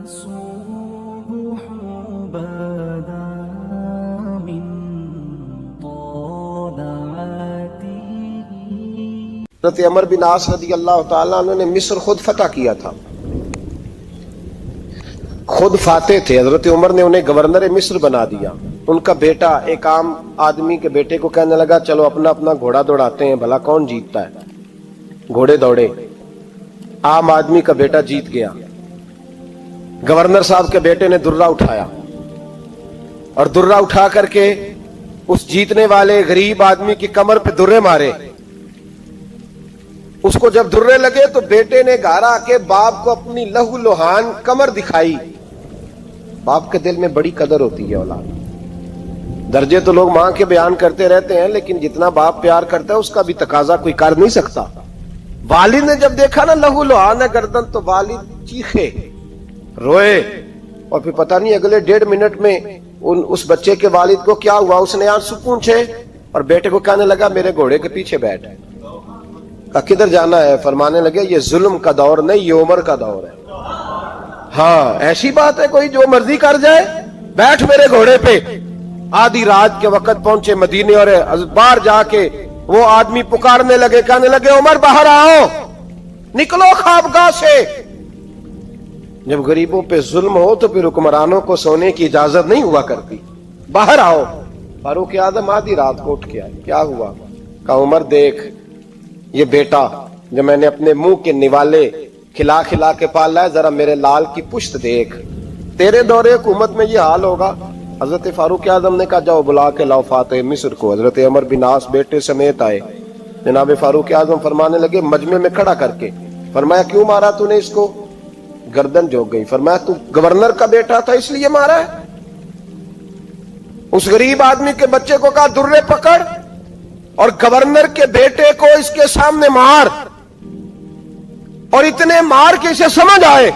الصبح بدا من طلعته. حضرت عمر بن عاص رضی اللہ تعالیٰ عنہ نے مصر خود فتح کیا تھا، خود فاتح تھے. حضرت عمر نے انہیں گورنر مصر بنا دیا. ان کا بیٹا ایک عام آدمی کے بیٹے کو کہنے لگا چلو اپنا اپنا گھوڑا دوڑاتے ہیں، بھلا کون جیتتا ہے. گھوڑے دوڑے، عام آدمی کا بیٹا جیت گیا. گورنر صاحب کے بیٹے نے درہ اٹھایا اور درہ اٹھا کر کے اس جیتنے والے غریب آدمی کی کمر پہ درے مارے. اس کو جب درے لگے تو بیٹے نے گھر آ کے باپ کو اپنی لہو لہان کمر دکھائی. باپ کے دل میں بڑی قدر ہوتی ہے اولاد. درجے تو لوگ ماں کے بیان کرتے رہتے ہیں، لیکن جتنا باپ پیار کرتا ہے اس کا بھی تقاضا کوئی کر نہیں سکتا. والد نے جب دیکھا نا لہو لہان ہے گردن، تو والد چیخے، روئے. اور پھر پتہ نہیں اگلے 1.5 منٹ میں اس بچے کے والد کو کیا ہوا، اس نے آنسو پونچھے اور بیٹے کو کہنے لگا میرے گھوڑے کے پیچھے بیٹھ. کدھر جانا ہے؟ فرمانے لگے یہ ظلم کا دور نہیں، یہ عمر کا دور ہے. ہاں ایسی بات ہے کوئی جو مرضی کر جائے؟ بیٹھ میرے گھوڑے پہ. آدھی رات کے وقت پہنچے مدینے اور باہر جا کے وہ آدمی پکارنے لگے، کہنے لگے عمر باہر آؤ، نکلو خوابگاہ سے. جب غریبوں پہ ظلم ہو تو پھر حکمرانوں کو سونے کی اجازت نہیں ہوا کرتی. باہر آؤ. فاروق اعظم آدھی رات کو اٹھ کے آئے. کیا ہوا؟ کہا عمر دیکھ، یہ بیٹا جو میں نے اپنے منہ کے نوالے کھلا کھلا کے پالا ہے، ذرا میرے لال کی پشت دیکھ. تیرے دور حکومت میں یہ حال ہوگا. حضرت فاروق اعظم نے کہا جاؤ بلا کے لاؤ فاتح مصر کو. حضرت عمر بن عاص بیٹے سمیت آئے. جناب فاروق اعظم فرمانے لگے مجمع میں کھڑا کر کے، فرمایا کیوں مارا تو نے اس کو؟ گردن جھک گئی. فرمایا تو گورنر کا بیٹا تھا اس لیے مارا ہے؟ اس غریب آدمی کے بچے کو کہا درے پکڑ اور گورنر کے بیٹے کو اس کے سامنے مار، اور اتنے مار کے اسے سمجھ آئے.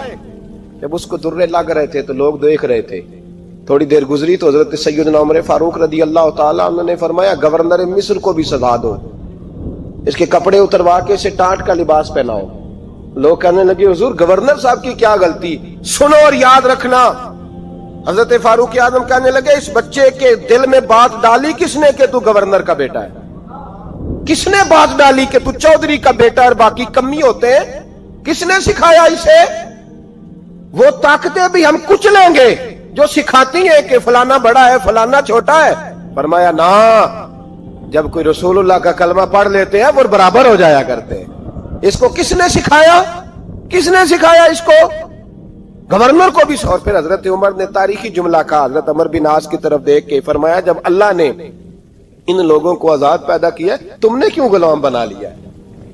جب اس کو درے لگ رہے تھے تو لوگ دیکھ رہے تھے. تھوڑی دیر گزری تو حضرت سیدنا عمر فاروق رضی اللہ تعالیٰ عنہ نے فرمایا گورنر مصر کو بھی سزا دو، اس کے کپڑے اتروا کے اسے ٹاٹ کا لباس پہناؤ. لوگ کہنے لگے حضور گورنر صاحب کی کیا غلطی؟ سنو اور یاد رکھنا. حضرت فاروق اعظم کہنے لگے اس بچے کے دل میں بات ڈالی کس نے کہ تو گورنر کا بیٹا ہے؟ کس نے بات ڈالی کہ تو چودھری کا بیٹا اور باقی کمی ہوتے ہیں؟ کس نے سکھایا اسے؟ وہ طاقتیں بھی ہم کچھ لیں گے جو سکھاتی ہیں کہ فلانا بڑا ہے فلانا چھوٹا ہے. فرمایا نا، جب کوئی رسول اللہ کا کلمہ پڑھ لیتے ہیں وہ برابر ہو جایا کرتے ہیں. اس کو کس نے سکھایا؟ کس نے سکھایا اس کو؟ گورنر کو بھی. اور پھر حضرت عمر نے تاریخی جملہ کہا حضرت عمر بن عاص کی طرف دیکھ کے، فرمایا جب اللہ نے ان لوگوں کو آزاد پیدا کیا تم نے کیوں غلام بنا لیا؟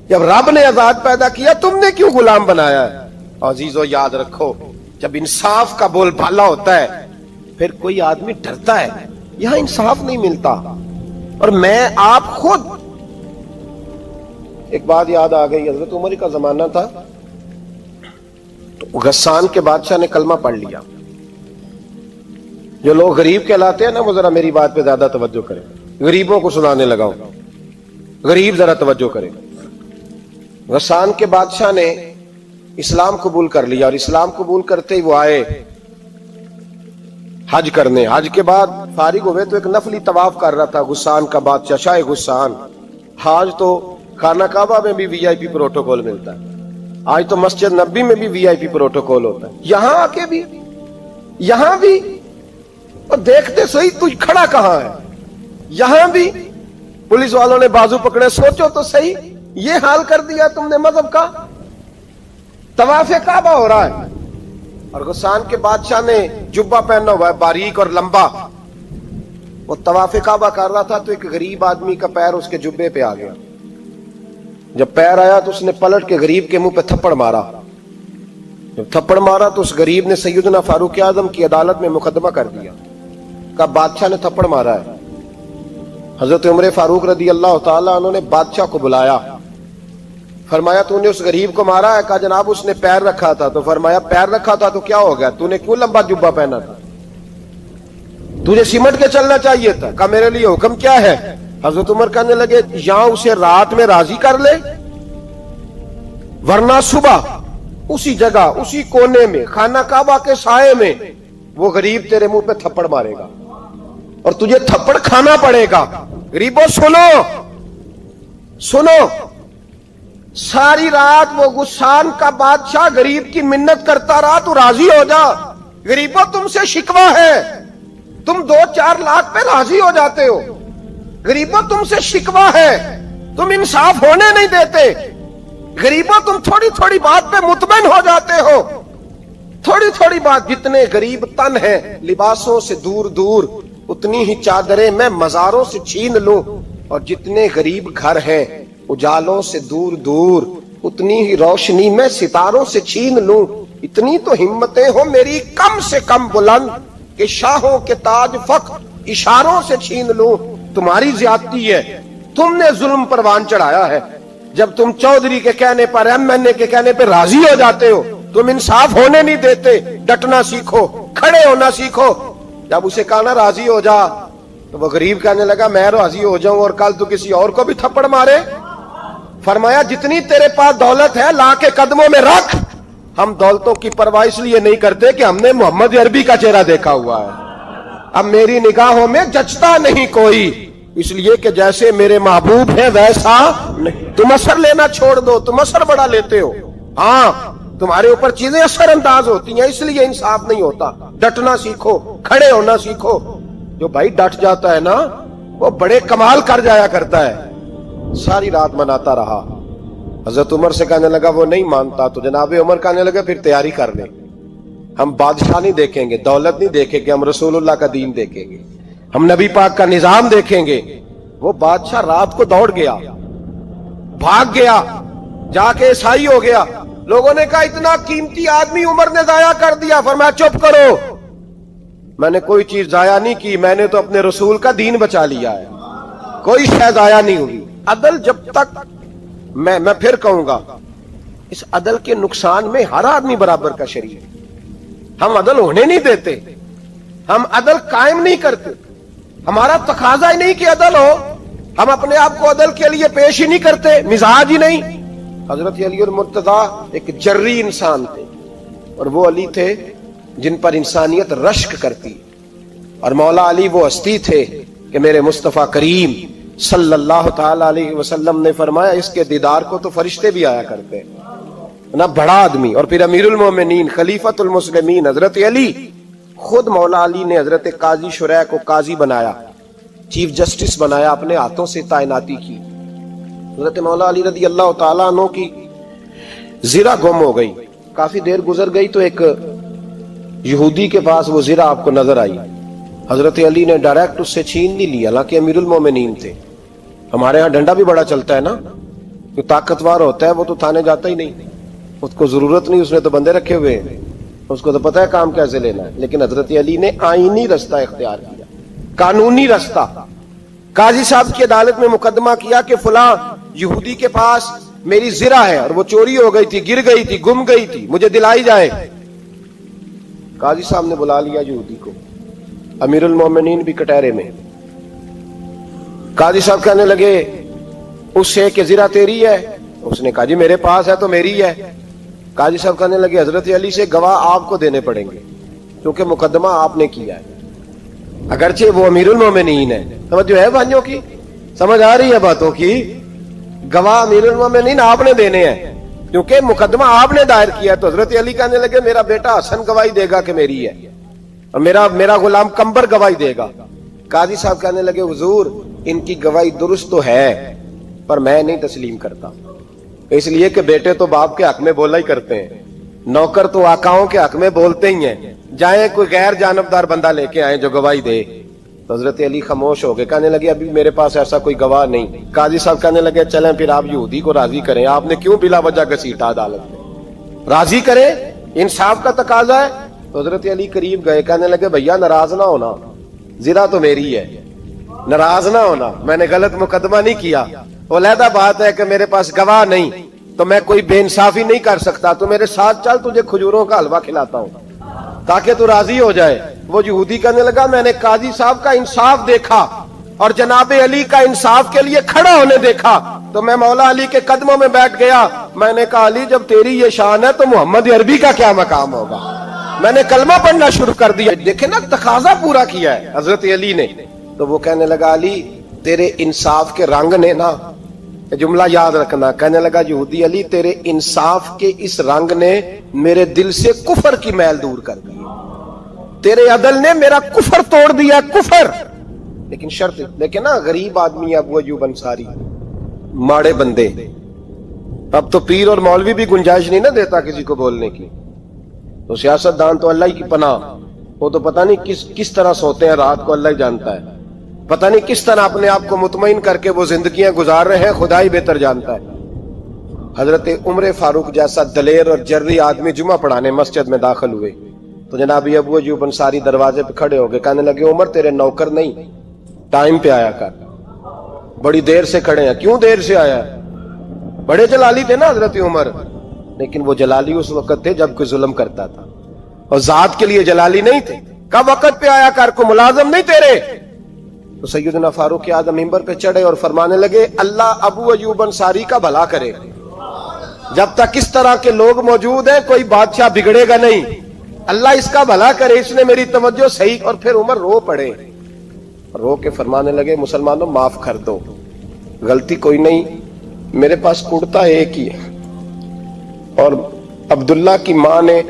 جب رب نے آزاد پیدا کیا تم نے کیوں غلام بنایا؟ عزیزو یاد رکھو جب انصاف کا بول بالا ہوتا ہے پھر کوئی آدمی ڈرتا ہے. یہاں انصاف نہیں ملتا. اور میں آپ خود ایک بات یاد آ گئی. حضرت عمر کا زمانہ تھا تو غسان کے بادشاہ نے کلمہ پڑھ لیا. جو لوگ غریب کہلاتے ہیں نا وہ ذرا میری بات پہ زیادہ توجہ کریں. غریبوں کو سنانے لگا ہوں، غریب ذرا توجہ کریں. غسان کے بادشاہ نے اسلام قبول کر لیا، اور اسلام قبول کرتے ہی وہ آئے حج کرنے. حج کے بعد فارغ ہوئے تو ایک نفلی طواف کر رہا تھا غسان کا بادشاہ شاہ غسان. حج تو خانہ کعبہ میں بھی وی آئی پی پروٹوکول ملتا ہے، آج تو مسجد نبی میں بھی وی آئی پی پروٹوکول ہوتا ہے، یہاں آ کے بھی، یہاں بھی. اور دیکھتے صحیح تو کھڑا کہاں ہے؟ یہاں بھی پولیس والوں نے بازو پکڑے. سوچو تو صحیح، یہ حال کر دیا تم نے مذہب کا. طواف کعبہ ہو رہا ہے اور غسان کے بادشاہ نے جبہ پہنا ہوا ہے باریک اور لمبا. وہ طواف کعبہ کر رہا تھا تو ایک غریب آدمی کا پیر اس کے جبے پہ آ گیا. جب پیر آیا تو اس نے پلٹ کے غریب کے منہ پہ تھپڑ مارا. جب تھپڑ مارا تو اس غریب نے سیدنا فاروق اعظم کی عدالت میں مقدمہ کر دیا. کہا بادشاہ نے تھپڑ مارا ہے. حضرت عمر فاروق رضی اللہ تعالیٰ عنہ نے بادشاہ کو بلایا. فرمایا تو نے اس غریب کو مارا ہے؟ کہا جناب اس نے پیر رکھا تھا. تو فرمایا پیر رکھا تھا تو کیا ہو گیا؟ تو نے کیوں لمبا جبہ پہنا تھا؟ تجھے سمٹ کے چلنا چاہیے تھا. کہا میرے لیے حکم کیا ہے؟ حضرت عمر کہنے لگے یہاں اسے رات میں راضی کر لے ورنہ صبح उसी जगह, उसी कोने में, खाना काबा के साए में वो गरीब तेरे मुंह पे थप्पड़ मारेगा और तुझे थप्पड़ खाना पड़ेगा। गरीबों सुनो, सुनो, सारी रात वो गुस्सान का बादशाह गरीब की मिन्नत करता रहा, तू राजी हो जा। गरीबों तुमसे शिकवा है, तुम 2-4 लाख पे राजी हो जाते हो। गरीबों तुमसे शिकवा है, तुम इंसाफ होने नहीं देते। गरीबों तुम थोड़ी थोड़ी बात पे मुतमइन हो जाते हो। थोड़ी थोड़ी बात, जितने गरीब तन हैं लिबासों से दूर दूर, उतनी ही चादरें मैं मजारों से छीन लूं, और जितने गरीब घर हैं उजालों से दूर दूर, उतनी ही रोशनी मैं सितारों से छीन लूं। इतनी तो हिम्मतें हो मेरी कम से कम बुलंद कि शाहों के ताज फख्र इशारों से छीन लूं। तुम्हारी ज्यादती है, तुमने जुल्म परवान चढ़ाया है। जब तुम चौधरी के कहने पर, एमएनए के कहने पर राजी हो जाते हो, तुम इंसाफ होने नहीं देते। डटना सीखो, खड़े होना सीखो। जब उसे कहा ना राजी हो जा, तो वो गरीब कहने लगा मैं राजी हो जाऊं और कल तू किसी और को भी थप्पड़ मारे। फरमाया जितनी तेरे पास दौलत है ला के कदमों में रख। हम दौलतों की परवाह इसलिए नहीं करते कि हमने मोहम्मद अरबी का चेहरा देखा हुआ है। अब मेरी निगाहों में जचता नहीं कोई, इसलिए कि जैसे मेरे महबूब है वैसा नहीं। तुम असर लेना छोड़ दो, तुम असर बड़ा लेते हो। हाँ, तुम्हारे ऊपर चीजें असर अंदाज होती हैं, इसलिए इंसाफ नहीं होता। डटना सीखो, खड़े होना सीखो। जो भाई डट जाता है ना, वो बड़े कमाल कर जाया करता है। सारी रात मनाता रहा। हजरत उमर से कहने लगा वो नहीं मानता, तो जनाब उमर कहने लगे फिर तैयारी कर ले, हम बादशाह नहीं देखेंगे, दौलत नहीं देखेंगे, हम रसूलुल्लाह का दीन देखेंगे, हम नबी पाक का निजाम देखेंगे। वो बादशाह रात को दौड़ गया, भाग गया, जाके ईसाई हो गया। लोगों ने कहा इतना कीमती आदमी उमर ने जाया कर दिया। फरमाया चुप करो, मैंने कोई चीज जाया नहीं की, मैंने तो अपने रसूल का दीन बचा लिया है, कोई शय जाया नहीं हुई। अदल जब तक, मैं फिर कहूंगा, इस अदल के नुकसान में हर आदमी बराबर का शरीक है। हम अदल होने नहीं देते, हम अदल कायम नहीं करते। हमारा तकाजा ही नहीं कि अदल हो, हम अपने आप को अदल के लिए पेश ही नहीं करते, मिजाज ही नहीं। हजरत अली और मुर्तजा एक जर्री इंसान थे, और वो अली थे जिन पर इंसानियत रश्क करती। और मौला अली वो हस्ती थे कि मेरे मुस्तफा करीम सल्लल्लाहु ताला अलैहि वसल्लम ने फरमाया इसके दीदार को तो फरिश्ते भी आया करते ना। बड़ा आदमी, और फिर अमीरुल मोमिनीन खलीफतुल मुस्लिमीन हजरत अली, खुद मौला अली ने हजरत काजी शुरै को काजी बनाया, चीफ जस्टिस बनाया, अपने हाथों से तैनाती की। हजरत मौला अली रदी अल्लाह ताला अन्हु की जिरा गुम हो गई। काफी देर गुजर गई तो एक यहूदी के पास वो जिरा आपको नजर आई। हजरत अली ने डायरेक्ट उससे छीन नहीं लिया, हालांकि अमीरुल मोमिनीन थे। हमारे यहाँ डंडा भी बड़ा चलता है ना, जो ताकतवर होता है वो तो थाने जाता ही नहीं, उसको जरूरत नहीं, उसने तो बंदे रखे हुए हैं, उसको तो पता है काम कैसे लेना है। लेकिन हजरत अली ने आईनी रास्ता इख्तियार किया, कानूनी रास्ता। काजी साहब की अदालत में मुकदमा किया कि फुला यहूदी के पास मेरी जिरा है और वो चोरी हो गई थी, गिर गई थी, गुम गई थी, मुझे दिलाई जाए। काजी साहब ने बुला लिया यहूदी को, अमीरुल मोमिनीन भी कटहरे में। काजी साहब कहने लगे उससे कि जिरा तेरी है? उसने कहा जी मेरे पास है तो मेरी है। काजी साहब कहने लगे हजरत अली से गवाह आपको देने पड़ेंगे क्योंकि मुकदमा आपने किया है, अगरचे वो अमीरुल मोमिनीन है। समझ जो है भाइयों की, समझ आ रही है बातों की? गवाह अमीरुल मोमिनीन आपने देने हैं क्योंकि मुकदमा आपने दायर किया। तो हजरत अली कहने लगे मेरा बेटा हसन गवाही देगा कि मेरी है, और मेरा गुलाम कंबर गवाही देगा। काजी साहब कहने लगे हुजूर इनकी गवाही दुरुस्त तो है पर मैं नहीं तस्लीम करता, इसलिए कि बेटे तो बाप के हक में बोला ही करते हैं, नौकर तो आकाओं के हक में बोलते ही हैं, जाए कोई गैर जानबदार बंदा लेके आए जो गवाही दे। तो हजरत अली खामोश हो गए, कहने लगे अभी मेरे पास ऐसा कोई गवाह नहीं। काजी साहब कहने लगे चलें फिर आप यहूदी को राजी करें, आपने क्यों बिला वजह घसीटा अदालत में, राजी करें, इंसाफ का तकाजा है। तो हजरत अली करीब गए, कहने लगे भैया नाराज ना होना, जिरा तो मेरी है, नाराज ना होना, मैंने गलत मुकदमा नहीं किया। अलहदा बात है कि मेरे पास गवाह नहीं तो मैं कोई बेइंसाफी नहीं कर सकता, तो मेरे साथ चल तुझे खजूरों का हलवा खिलाता हूं ताकि तू राजी हो जाए। वो यहूदी कहने लगा मैंने काजी साहब का इंसाफ देखा और जनाबे अली का इंसाफ के लिए खड़ा होने देखा, تو میں مولا علی کے قدموں میں بیٹھ گیا. میں نے کہا علی جب تیری یہ شان ہے تو محمد عربی کا کیا مقام ہوگا. میں نے کلمہ پڑھنا شروع کر دیا. دیکھیں نا تقاضا پورا کیا ہے حضرت علی نے. تو وہ کہنے لگا علی تیرے انصاف کے رنگ نے نا, جملہ یاد رکھنا, کہنے لگا یہودی علی تیرے انصاف کے اس رنگ نے میرے دل سے کفر کی میل دور کر دی, تیرے عدل نے میرا کفر توڑ دیا, کفر. لیکن شرط دیکھیں نا, غریب آدمی ابو ایوب انصاری, ماڑے بندے. اب تو پیر اور مولوی بھی گنجائش نہیں نہ دیتا کسی کو بولنے کی. تو سیاست دان تو اللہ ہی کی پناہ, وہ تو پتہ نہیں کس طرح سوتے ہیں رات کو, اللہ ہی جانتا ہے. پتہ نہیں کس طرح اپنے آپ کو مطمئن کر کے وہ زندگیاں گزار رہے ہیں, خدا ہی بہتر جانتا ہے. حضرت عمر فاروق جیسا دلیر اور جرری آدمی جمعہ پڑھانے مسجد میں داخل ہوئے تو جناب ابو ایوب انصاری دروازے پہ کھڑے ہو گئے. کہنے لگے عمر تیرے نوکر نہیں, ٹائم پہ آیا کر, بڑی دیر سے کھڑے ہیں. کیوں دیر سے آیا؟ بڑے جلالی تھے نا حضرت عمر, لیکن وہ جلالی اس وقت تھے جب کوئی ظلم کرتا تھا, اور ذات کے لیے جلالی نہیں تھے. کب وقت پہ آیا کر, کو ملازم نہیں تیرے. تو سیدنا فاروق اعظم منبر پہ چڑھے اور فرمانے لگے اللہ ابو ایوب انصاری کا بھلا کرے, جب تک اس طرح کے لوگ موجود ہیں کوئی بادشاہ بگڑے گا نہیں, اللہ اس کا بھلا کرے, اس نے میری توجہ صحیح. اور پھر عمر رو پڑے, رو کے فرمانے لگے مسلمانوں معاف کر دو, غلطی کوئی نہیں, میرے پاس کرتا ایک ہی ہے, اور عبداللہ کی ماں نے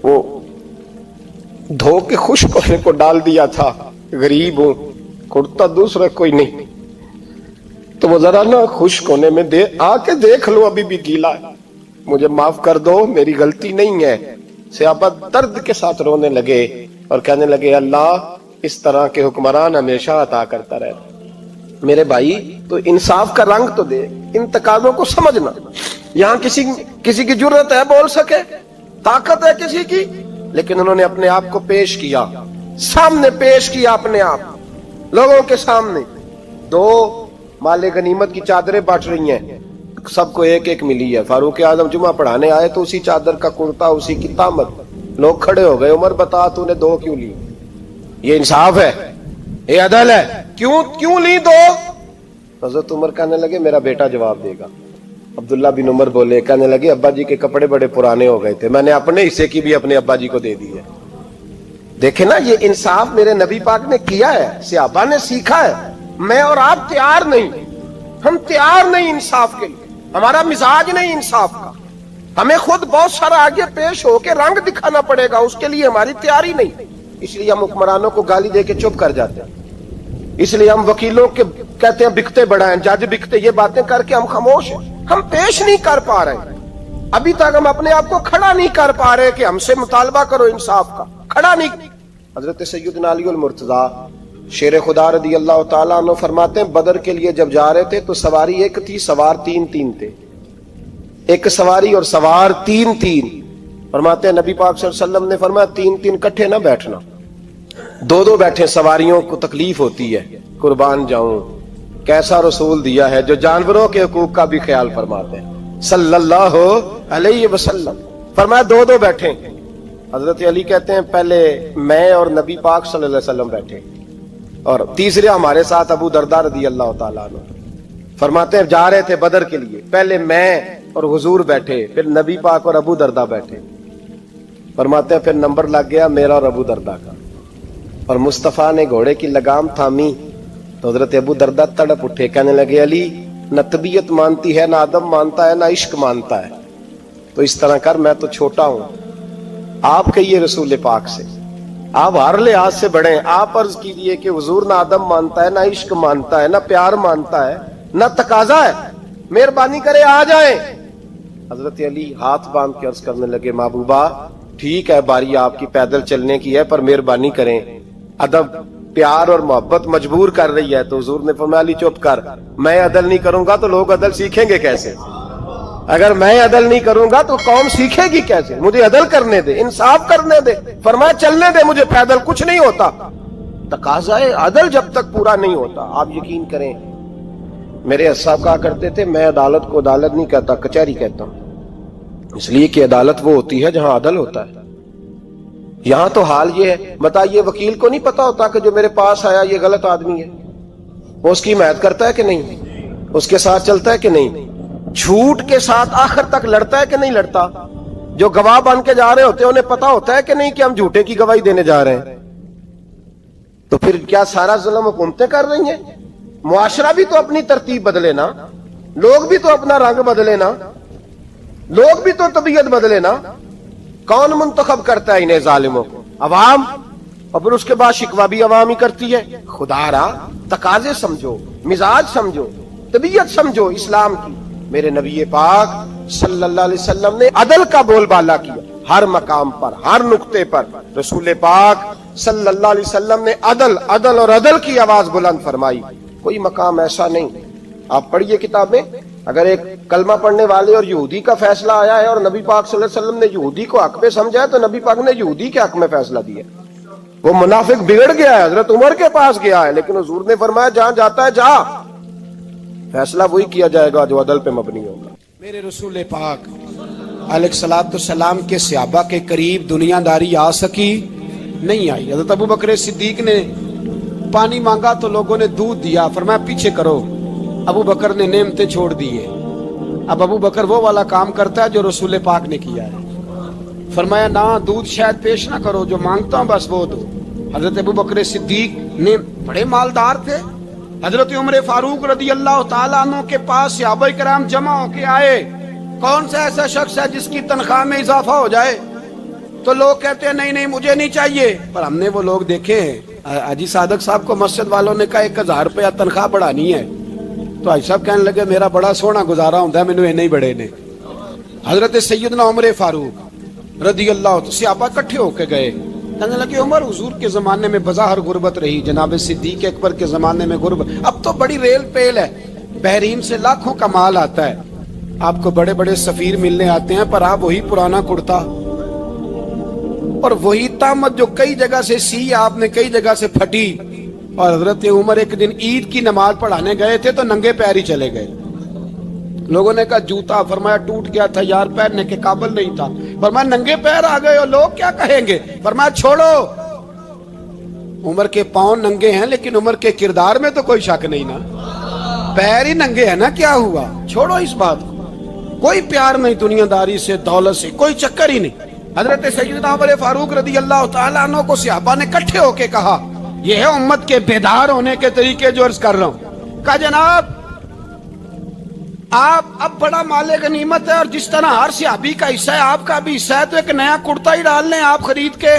وہ دھو کے خشک ہونے کو ڈال دیا تھا, غریب ہوں, کرتا دوسرا کوئی نہیں, تو وہ ذرا نا خشک ہونے میں آ کے دیکھ لو, ابھی بھی گیلا ہے, مجھے معاف کر دو, میری غلطی نہیں ہے. صحابہ درد کے ساتھ رونے لگے اور کہنے لگے اللہ اس طرح کے حکمران ہمیشہ عطا کرتا رہے. میرے بھائی تو انصاف کا رنگ تو دے, ان تقاضوں کو سمجھنا. یہاں کسی کی جرت ہے بول سکے, طاقت ہے کسی کی, لیکن انہوں نے اپنے آپ کو پیش کیا, سامنے پیش کیا اپنے آپ لوگوں کے سامنے. دو مال غنیمت کی چادریں بانٹ رہی ہیں, سب کو ایک ایک ملی ہے. فاروق اعظم جمعہ پڑھانے آئے تو اسی چادر کا کرتا, اسی کی تامت. لوگ کھڑے ہو گئے, عمر بتا تو نے دو کیوں لی؟ یہ انصاف ہے, یہ عدل ہے, کیوں لی دو؟ حضرت عمر کہنے لگے میرا بیٹا جواب دے گا. عبداللہ بن عمر بولے, کہنے لگے ابا جی کے کپڑے بڑے پرانے ہو گئے تھے, میں نے اپنے حصے کی بھی اپنے ابا جی کو دے دی ہے. دیکھیں نا یہ انصاف میرے نبی پاک نے کیا ہے, صحابہ نے سیکھا ہے. میں اور آپ تیار نہیں, ہم تیار نہیں انصاف کے لیے, ہمارا مزاج نہیں انصاف کا. ہمیں خود بہت سارا آگے پیش ہو کے رنگ دکھانا پڑے گا, اس کے لیے ہماری تیاری نہیں. اس لیے ہم حکمرانوں کو گالی دے کے چپ کر جاتے ہیں, اس لیے ہم وکیلوں کے کہتے ہیں بکتے بڑھائیں, جج بکتے, یہ باتیں کر کے ہم خاموش ہیں. ہم پیش نہیں کر پا رہے, ابھی تک ہم اپنے آپ کو کھڑا نہیں کر پا رہے کہ ہم سے مطالبہ کرو انصاف کا, کھڑا نہیں. حضرت سیدنا علی المرتضی شیر خدا رضی اللہ تعالیٰ عنہ فرماتے ہیں بدر کے لیے جب جا رہے تھے تو سواری ایک تھی, سوار تین تھے. ایک سواری اور سوار تین. فرماتے ہیں نبی پاک صلی اللہ علیہ وسلم نے فرمایا تین کٹھے نہ بیٹھنا, دو بیٹھے, سواریوں کو تکلیف ہوتی ہے, قربان جاؤں. کیسا رسول دیا ہے جو جانوروں کے حقوق کا بھی خیال فرماتے ہیں صلی اللہ علیہ وسلم. فرمایا دو بیٹھے. حضرت علی کہتے ہیں پہلے میں اور نبی پاک صلی اللہ علیہ وسلم بیٹھے, اور تیسرے ہمارے ساتھ ابو درداء رضی اللہ تعالیٰ عنہ. فرماتے ہیں جا رہے تھے بدر کے لیے, پہلے میں اور حضور بیٹھے, پھر نبی پاک اور ابو درداء بیٹھے. فرماتے ہیں پھر نمبر لگ گیا میرا اور ابو درداء کا, اور مصطفیٰ نے گھوڑے کی لگام تھامی تو حضرت ابو درداء تڑپ اٹھے, کہنے لگے علی نہ طبیعت مانتی ہے, نہ ادب مانتا ہے, نہ عشق مانتا ہے, تو اس طرح کر, میں تو چھوٹا ہوں, آپ کہیے رسول پاک سے, آپ ہر لحاظ سے بڑے ہیں, آپ عرض کیجئے کہ حضور نہ ادب مانتا ہے, نہ عشق مانتا ہے, نہ پیار مانتا ہے, نہ تقاضا ہے, مہربانی کرے آ جائیں. حضرت علی ہاتھ باندھ کے عرض کرنے لگے محبوبہ ٹھیک ہے, باری آپ کی پیدل چلنے کی ہے, پر مہربانی کریں, ادب پیار اور محبت مجبور کر رہی ہے. تو حضور نے فرمایا علی چپ کر, میں عدل نہیں کروں گا تو لوگ عدل سیکھیں گے کیسے؟ اگر میں عدل نہیں کروں گا تو قوم سیکھے گی کیسے؟ مجھے عدل کرنے دے, انصاف کرنے دے. فرمایا چلنے دے مجھے, پیدل کچھ نہیں ہوتا. تقاضا عدل جب تک پورا نہیں ہوتا, آپ یقین کریں میرے اساتذہ کہا کرتے تھے میں عدالت کو عدالت نہیں کہتا, کچہری کہتا ہوں, اس لیے کہ عدالت وہ ہوتی ہے جہاں عدل ہوتا ہے. یہاں تو حال یہ ہے, بتائیے وکیل کو نہیں پتا ہوتا کہ جو میرے پاس آیا یہ غلط آدمی ہے, وہ اس کی حمایت کرتا ہے کہ نہیں؟ اس کے ساتھ چلتا ہے کہ نہیں؟ جھوٹ کے ساتھ آخر تک لڑتا ہے کہ نہیں لڑتا؟ جو گواہ بن کے جا رہے ہوتے ہیں انہیں پتا ہوتا ہے کہ نہیں کہ ہم جھوٹے کی گواہی دینے جا رہے ہیں؟ تو پھر کیا سارا ظلم حکومتیں کر رہی ہیں؟ معاشرہ بھی تو اپنی ترتیب بدلے نا، لوگ بھی تو اپنا رنگ بدلے نا، لوگ بھی تو طبیعت بدلے نا۔ کون منتخب کرتا ہے انہیں ظالموں کو؟ عوام، اور پھر اس کے بعد شکوہ بھی عوام ہی کرتی ہے۔ خدا را تقاضے سمجھو، مزاج سمجھو، طبیعت سمجھو اسلام کی۔ میرے نبی پاک صلی اللہ علیہ وسلم نے عدل کا بول بالا کیا، ہر مقام پر، ہر نقطے پر رسول پاک صلی اللہ علیہ وسلم نے عدل عدل اور عدل کی آواز بلند فرمائی۔ کوئی مقام ایسا نہیں۔ آپ پڑھیے کتاب میں، اگر ایک کلمہ پڑھنے والے اور یہودی کا فیصلہ آیا ہے اور نبی پاک صلی اللہ علیہ وسلم نے یہودی کو حق میں سمجھا ہے تو نبی پاک نے یہودی کے حق میں فیصلہ دیا۔ وہ منافق بگڑ گیا ہے، حضرت عمر کے پاس گیا ہے، لیکن حضور نے فرمایا جہاں جاتا ہے جا، فیصلہ وہی کیا جائے گا جو عدل پہ مبنی ہوگا۔ میرے رسول پاک علیہ الصلوۃ والسلام کے صحابہ کے قریب دنیا داری آ سکی نہیں آئی۔ حضرت ابو بکر صدیق نے پانی مانگا تو لوگوں نے دودھ دیا، فرمایا پیچھے کرو۔ ابو بکر نے نعمتیں چھوڑ دیے۔ اب ابو بکر وہ والا کام کرتا ہے جو رسول پاک نے کیا ہے۔ فرمایا نہ دودھ شاید پیش نہ کرو، جو مانگتا ہوں بس وہ دو۔ حضرت ابو بکر صدیق نے بڑے مالدار تھے۔ حضرت عمر فاروق رضی اللہ تعالیٰ عنہ کے پاس صحابہ کرام جمع ہو کے آئے، کون سا ایسا شخص ہے جس کی تنخواہ میں اضافہ ہو جائے؟ تو لوگ کہتے ہیں نہیں نہیں مجھے نہیں چاہیے۔ پر ہم نے وہ لوگ دیکھے ہیں، حاجی صادق صاحب کو مسجد والوں نے کہا 1000 روپیہ تنخواہ بڑھانی ہے، تو حاجی صاحب کہنے لگے میرا بڑا سونا گزارا ہوتا ہے، مینوں یہ نہیں بڑے نے۔ حضرت سیدنا عمر فاروق رضی اللہ عنہ صحابہ اکٹھے ہو کے گئے، کہنے لگے عمر حضور کے زمانے میں بظاہر غربت رہی، جناب صدیق اکبر کے زمانے میں غربت، اب تو بڑی ریل پیل ہے، بحرین سے لاکھوں کا مال آتا ہے، آپ کو بڑے بڑے سفیر ملنے آتے ہیں، پر آپ وہی پرانا کرتا اور وہی طامت جو کئی جگہ سے سی آپ نے کئی جگہ سے پھٹی۔ اور حضرت عمر ایک دن عید کی نماز پڑھانے گئے تھے تو ننگے پیر ہی چلے گئے۔ لوگوں نے کہا جوتا، فرمایا ٹوٹ گیا تھا یار، پہننے کے قابل نہیں تھا۔ فرمایا ننگے پیر آ گئے اور لوگ کیا کہیں گے؟ فرمایا چھوڑو، عمر کے پاؤں ننگے ہیں لیکن عمر کے کردار میں تو کوئی شک نہیں نا، پیر ہی ننگے ہیں نا، کیا ہوا؟ چھوڑو اس بات کو، کوئی پیار نہیں دنیا داری سے، دولت سے، کوئی چکر ہی نہیں۔ حضرت سیدنا عمر فاروق رضی اللہ تعالیٰ عنہ کو صحابہ نے اکٹھے ہو کے کہا، یہ ہے امت کے بیدار ہونے کے طریقے جو عرض کر رہا ہوں۔ کہا جناب آپ اب بڑا مال غنیمت ہے اور جس طرح ہر صحابی کا حصہ ہے آپ کا بھی حصہ ہے، تو ایک نیا کرتا ہی ڈال لیں آپ خرید کے۔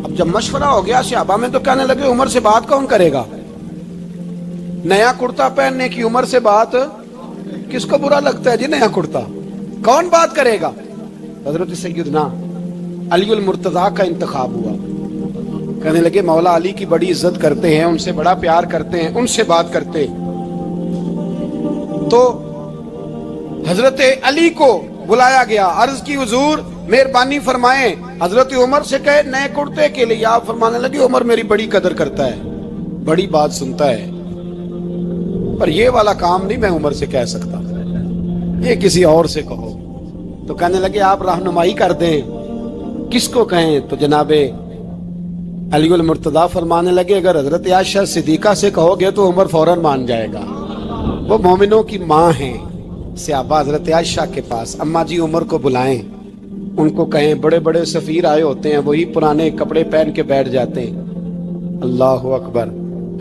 اب جب مشورہ ہو گیا صحابہ میں تو کہنے لگے عمر سے بات کون کرے گا؟ نیا کرتا پہننے کی عمر سے بات کس کو برا لگتا ہے جی؟ نیا کرتا کون بات کرے گا؟ حضرت سیدنا علی المرتضیٰ کا انتخاب ہوا۔ کہنے لگے مولا علی کی بڑی عزت کرتے ہیں، ان سے بڑا پیار کرتے ہیں، ان سے بات کرتے۔ تو حضرت علی کو بلایا گیا، عرض کی حضور مہربانی فرمائیں، حضرت عمر سے کہے نئے کرتے کے لیے۔ آپ فرمانے لگے عمر میری بڑی قدر کرتا ہے، بڑی بات سنتا ہے، پر یہ والا کام نہیں میں عمر سے کہہ سکتا، یہ کسی اور سے کہو۔ تو کہنے لگے آپ رہنمائی کر دیں، کس کو کہیں؟ تو جناب علی المرتضیٰ فرمانے لگے اگر حضرت عائشہ صدیقہ سے کہو گے تو عمر فوراً مان جائے گا، وہ مومنوں کی ماں ہیں۔ صحابہ حضرت عائشہ کے پاس، اماں جی عمر کو بلائیں، ان کو کہیں بڑے بڑے سفیر آئے ہوتے ہیں، وہی پرانے کپڑے پہن کے بیٹھ جاتے ہیں۔ اللہ اکبر۔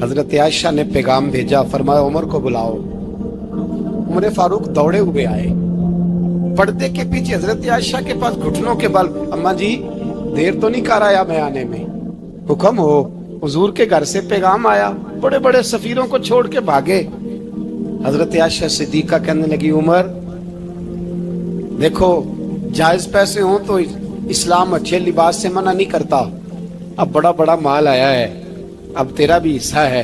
حضرت عائشہ نے پیغام بھیجا، فرمایا عمر کو بلاؤ۔ عمر فاروق دوڑے ہوئے آئے، پردے کے پیچھے حضرت عائشہ کے پاس گھٹنوں کے بل، اماں جی دیر تو نہیں کر آیا میں آنے میں؟ حکم ہو، حضور کے گھر سے پیغام آیا، بڑے بڑے سفیروں کو چھوڑ کے بھاگے۔ حضرت عائشہ صدیقہ کہنے لگی عمر دیکھو جائز پیسے ہوں تو اسلام اچھے لباس سے منع نہیں کرتا، اب بڑا بڑا مال آیا ہے، اب تیرا بھی حصہ ہے،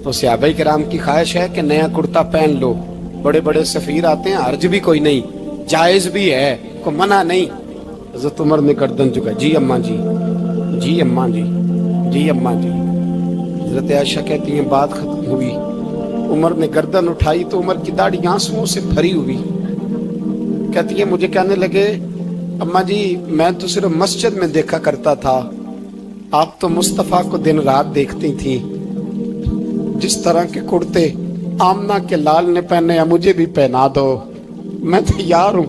تو صحابہ کرام کی خواہش ہے کہ نیا کرتا پہن لو، بڑے بڑے سفیر آتے ہیں، حرج بھی کوئی نہیں، جائز بھی ہے، کو منع نہیں۔ حضرت عمر نے گردن جھکا، جی اماں جی، جی اماں جی، جی اماں جی۔ حضرت عائشہ کہتی ہیں بات ختم ہوئی، عمر نے گردن اٹھائی تو عمر کی داڑھی آنسوؤں سے بھری ہوئی، کہتی ہے مجھے کہنے لگے اماں جی میں تو صرف مسجد میں دیکھا کرتا تھا، آپ تو مصطفیٰ کو دن رات دیکھتی تھی، جس طرح کے کرتے आमना के लाल ने पहने हैं, मुझे भी पहना दो, मैं तैयार हूं,